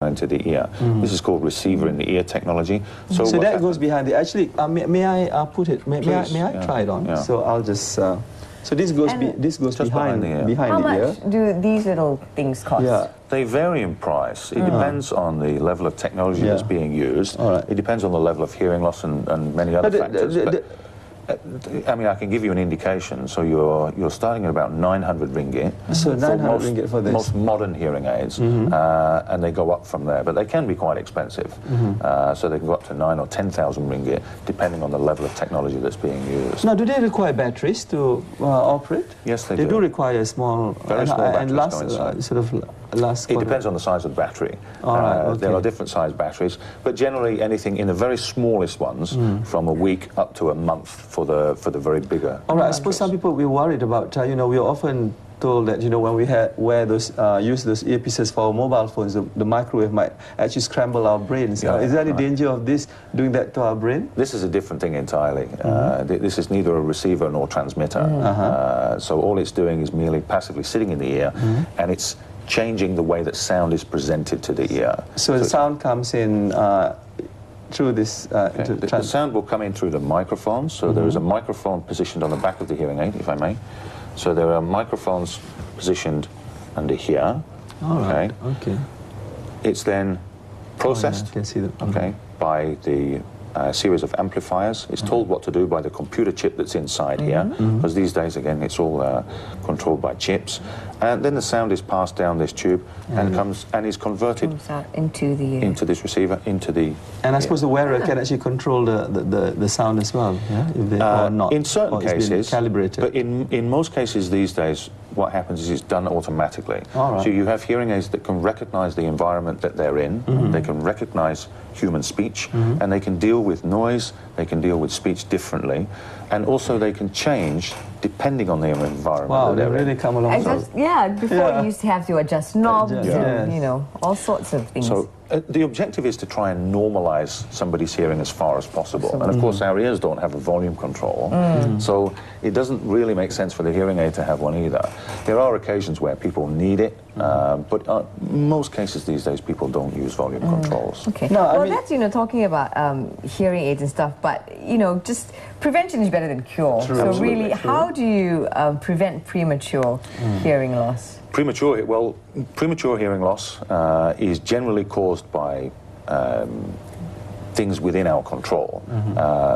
into the ear. This is called receiver in the ear technology. So that goes behind it. Actually, may I put it? May I try it on? Yeah. So I'll just. So this goes behind the ear. How much do these little things cost? Yeah. They vary in price. It depends on the level of technology that's being used. It depends on the level of hearing loss and many other factors. I mean, I can give you an indication. So you're starting at about 900 ringgit. So 900 ringgit for this. Most modern hearing aids, and they go up from there. But they can be quite expensive. So they can go up to 9,000 or 10,000 ringgit, depending on the level of technology that's being used. Now, do they require batteries to operate? Yes, they do. They do require small, very small batteries and sort of last. It depends on the size of the battery. There are different size batteries, but generally anything in the very smallest ones, from a week up to a month for the very bigger. All right. I suppose some people will be worried about. We are often told that when we use those earpieces for our mobile phones, the microwave might actually scramble our brains. Is there any danger of this doing that to our brain? This is a different thing entirely. This is neither a receiver nor transmitter. So all it's doing is merely passively sitting in the ear, and it's changing the way that sound is presented to the ear. So the sound comes in through this... The sound will come in through the microphone. So there is a microphone positioned on the back of the hearing aid, if I may. So there are microphones positioned under here. All right. Okay. It's then processed I can see that. By the series of amplifiers. It's told what to do by the computer chip that's inside here, because these days, again, it's all controlled by chips. And then the sound is passed down this tube and is converted into this receiver, into the... And I suppose the wearer can actually control the sound as well, or not? In certain cases, calibrated. But in most cases these days, what happens is it's done automatically. So you have hearing aids that can recognize the environment that they're in, they can recognize human speech, and they can deal with noise, they can deal with speech differently, and also they can change depending on the environment. Wow, they really come along. Before you used to have to adjust knobs and, all sorts of things. So the objective is to try and normalize somebody's hearing as far as possible. And of course our ears don't have a volume control, so it doesn't really make sense for the hearing aid to have one either. There are occasions where people need it, but in most cases these days people don't use volume controls. Okay. No, well, that's, talking about hearing aids and stuff, but, just prevention is better than cure. True. So Absolutely. really, how do you prevent premature hearing loss? Premature hearing loss is generally caused by things within our control.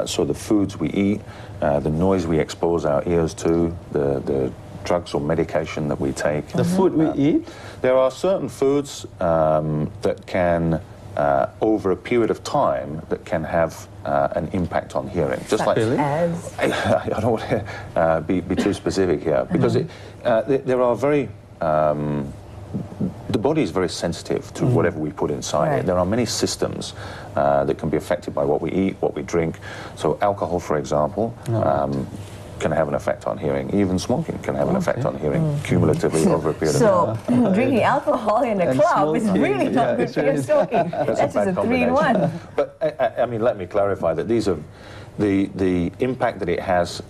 So the foods we eat, the noise we expose our ears to, the drugs or medication that we take. The food we eat? There are certain foods that can, over a period of time, that can have an impact on hearing. Just like as? I don't want to be too specific here, because there are very... the body is very sensitive to whatever we put inside it. There are many systems that can be affected by what we eat, what we drink. So alcohol, for example, can have an effect on hearing. Even smoking can have an effect on hearing cumulatively over a period of time. So drinking alcohol in a club is really not good for your smoking. That's just a 3-in-1. But I mean, let me clarify that these are the impact that it has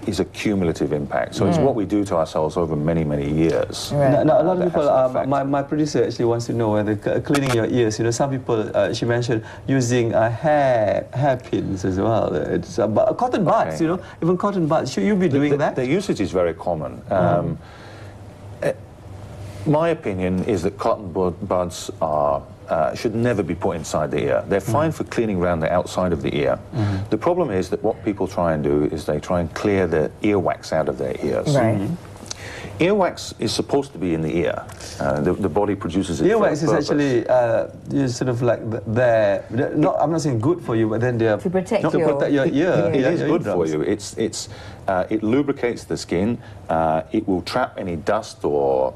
is a cumulative impact. So it's what we do to ourselves over many, many years. Now, a lot of people, my producer actually wants to know whether cleaning your ears, some people, she mentioned using hairpins as well. It's cotton buds, even cotton buds. Should you be doing that? The usage is very common. My opinion is that cotton buds should never be put inside the ear. They're fine for cleaning around the outside of the ear. The problem is that what people try and do is they try and clear the earwax out of their ears. Earwax is supposed to be in the ear. The body produces it. Earwax is actually sort of like I'm not saying good for you, but then they're to protect your ear. It is good for you. It lubricates the skin. It will trap any dust or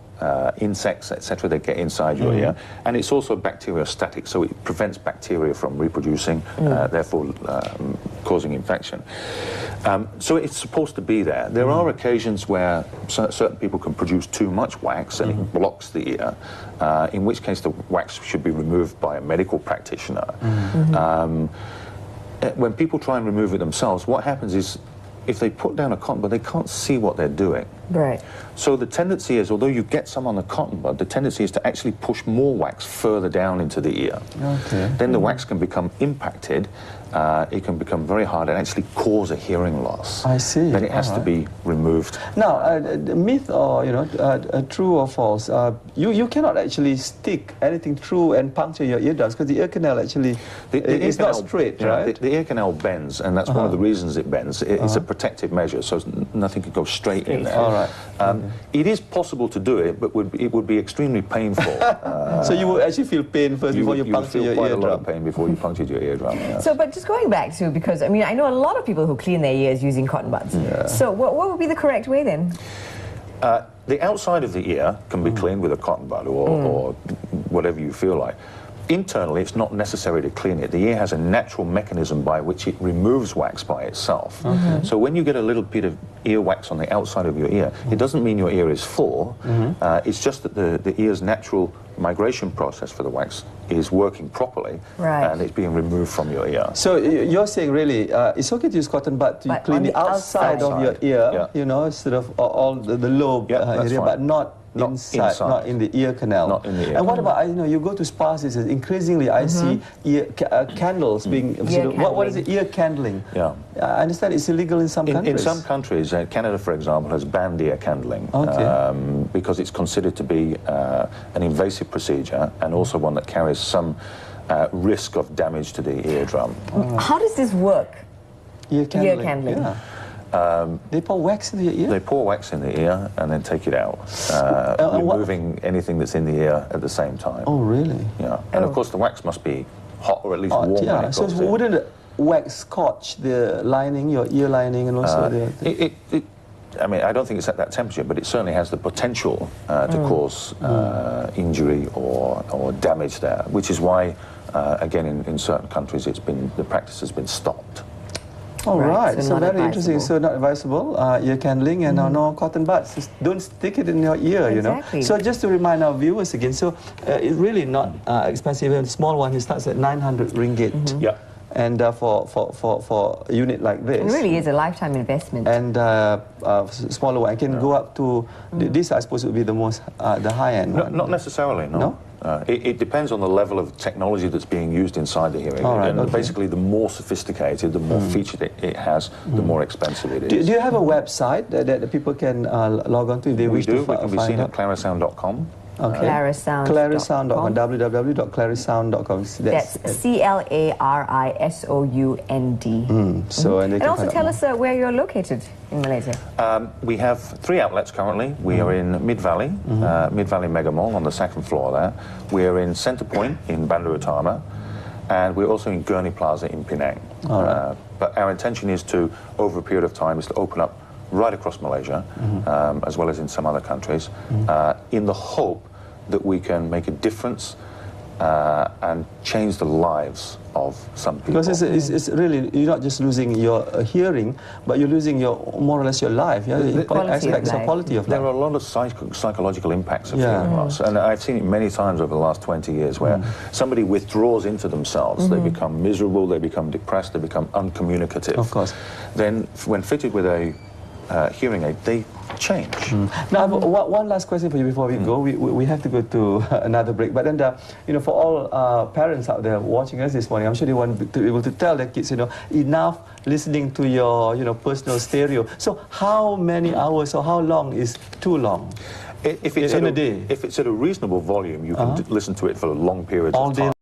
insects, etc., that get inside your ear, and it's also bacteriostatic, so it prevents bacteria from reproducing, therefore causing infection. So it's supposed to be there. There are occasions where certain people can produce too much wax and it blocks the ear, in which case the wax should be removed by a medical practitioner. When people try and remove it themselves, what happens is if they put down a cotton bud, they can't see what they're doing. Right. So the tendency is, although you get some on the cotton bud, the tendency is to actually push more wax further down into the ear. Okay. Then the wax can become impacted, it can become very hard and actually cause a hearing loss. I see. Then it has to be removed. Now, myth or, true or false, you cannot actually stick anything through and puncture your eardrums because the ear canal actually is not straight, right? The ear canal bends, and that's one of the reasons it bends. It's a protective measure, so nothing could go straight in there. All right. It is possible to do it, but it would be extremely painful. So you would actually feel pain first before you puncture your quite a lot eardrum. of pain before you punctured your eardrum. Yes. So, but just going back to, because I mean, I know a lot of people who clean their ears using cotton buds. Yeah. So what would be the correct way then? The outside of the ear can be cleaned with a cotton bud or whatever you feel like. Internally, it's not necessary to clean it. The ear has a natural mechanism by which it removes wax by itself. So when you get a little bit of ear wax on the outside of your ear, it doesn't mean your ear is full. It's just that the ear's natural migration process for the wax is working properly, and it's being removed from your ear. So you're saying really, it's okay to use cotton bud to clean the outside of your ear, sort of all the lobe area, but not inside, not in the ear canal. Not in the ear and what about, you go to spas, increasingly I see ear candles being, what is it, ear candling? Yeah. I understand it's illegal in some countries. In some countries, Canada, for example, has banned ear candling because it's considered to be an invasive procedure and also one that carries some risk of damage to the eardrum. How does this work? Ear candling. Ear candling. Yeah. They pour wax in the ear? They pour wax in the ear and then take it out, removing anything that's in the ear at the same time. Oh, really? Yeah. And of course the wax must be hot or at least warm when it so goes in. wouldn't the wax scotch the lining, your ear lining, and also I mean, I don't think it's at that temperature, but it certainly has the potential to cause injury or damage there, which is why, again, in certain countries, the practice has been stopped. All right, so so not very advisable. interesting. So not advisable, ear candling and no cotton buds. Just don't stick it in your ear, Exactly. So just to remind our viewers again, so it's really not expensive. A small one, it starts at 900 ringgit. Yeah. And for a unit like this. It really is a lifetime investment. And smaller one, I can go up to, this I suppose would be the most, the high end one. Not necessarily, no. No? It depends on the level of technology that's being used inside the hearing aid. And basically, the more sophisticated, the more featured it has, the more expensive it is. Do you have a website that people can log on to if they wish to find out? We can be seen at clarisound.com. Okay. Clarisound.com. www.clarisound.com. That's CLARISOUND. So, and also tell us where you're located in Malaysia. We have 3 outlets currently. We are in Mid Valley, Mid Valley Mega Mall on the 2nd floor there. We are in Centre Point in Bandar Utama, and we're also in Gurney Plaza in Penang. But our intention is to, over a period of time, is to open up right across Malaysia, as well as in some other countries, in the hope that we can make a difference and change the lives of some people. Because it's really, you're not just losing your hearing, but you're losing more or less your life. The aspects of quality of life. There are a lot of psychological impacts of hearing loss, and I've seen it many times over the last 20 years where somebody withdraws into themselves, they become miserable, they become depressed, they become uncommunicative. Of course. Then, when fitted with a hearing aid, they change. Now, one last question for you before we go. We have to go to another break. But then, for all parents out there watching us this morning, I'm sure they want to be able to tell their kids, enough listening to your, personal stereo. So, how many hours or how long is too long? If it's in a day? If it's at a reasonable volume, you can listen to it for long periods of time.